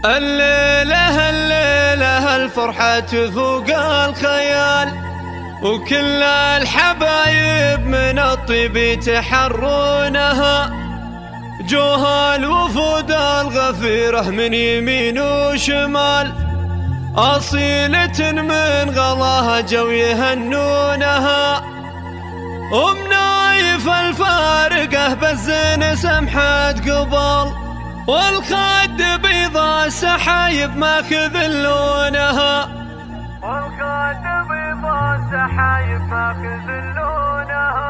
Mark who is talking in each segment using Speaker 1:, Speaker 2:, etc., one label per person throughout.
Speaker 1: الليلة الفرحة فوق الخيال، وكل الحبايب من الطيب يتحرونها. جوها الوفود الغفيرة من يمين وشمال، أصيلة من غلاها جو يهنونها. ومنايف الفارقة بالزين سمحت قبل، والخد بيضا السحايب ما خذلونها. والخد بيضا السحايب ما خذلونها.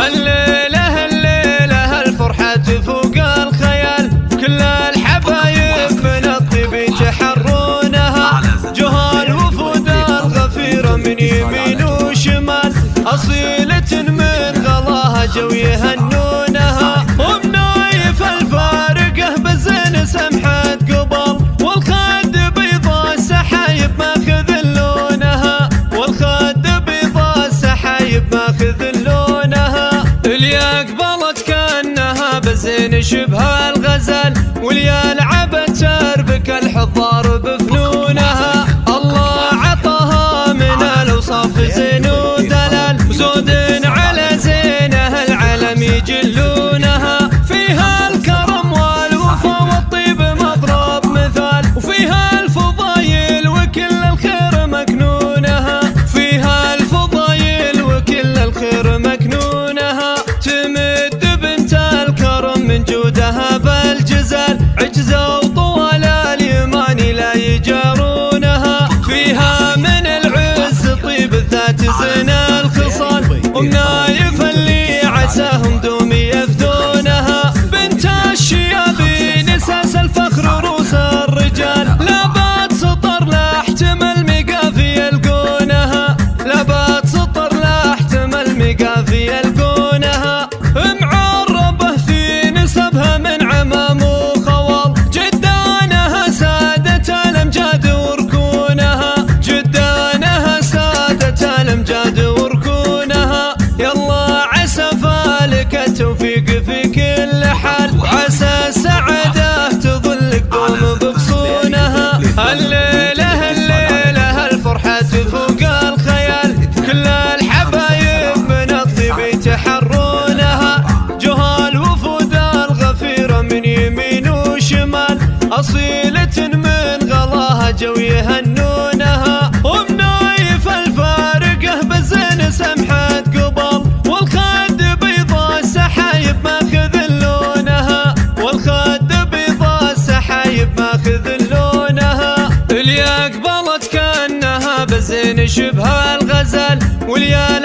Speaker 1: الليلة الفرحة فوق الخيال، كل الحبايب من الطيب يتحرونها. جوها الوفود الغفيرة من يمين وشمال، أصيلة من غلاها جو يهنونها. ومنايف الفارقة بالزين سمحت قبل، والخد بيضا السحايب ما خذلونها. والخد بيضا السحايب ما خذلونها. اليا قبلت كأنها بالزين شبه الغزل، واليا لعبت تربك الحضار بفنونها. الله عطاها من الأوصاف زين ودلال، وزود على زينها العالم يجلونها. فيها الكرم والوفا والطيب مضرب مثال، وفيها الفضايل وكل الخير مكنونها. فيها الفضايل وكل الخير مكنونها. تمد بنت الكرم من جودها بالجزال، عجزة وطوال اليمان لا يجارونها. فيها من العز طيب الذات زين الخصال، ومنايف اللي عساهم دوم يفدونها. بنت الشيابين اساس الفخر روس الرجال، لا بات سطر لا احتمل مقافي يلقونها. لا بات سطر لا احتمل مقافي يلقونها. معربة في نسبها من عمام وخوال، جدانها سادة الامجاد وركونها. جدانها سادة الامجاد وركونها. يلا عسى فالك التوفيق في كل حال، عسى السعادة تظلك دوم بغصونها. الليلة الفرحة فوق الخيال، كل الحبايب من الطيب يتحرونها. جوها الوفود الغفيرة من يمين وشمال، أصيلة من غلاها جو يهنونها. ومنايف الفارقة بالزين سمحت قبل، والخد بيضا السحايب ما خذلونها. والخد بيضا السحايب ما خذلونها. اليا قبلت كأنها بالزين شبه الغزل، واليا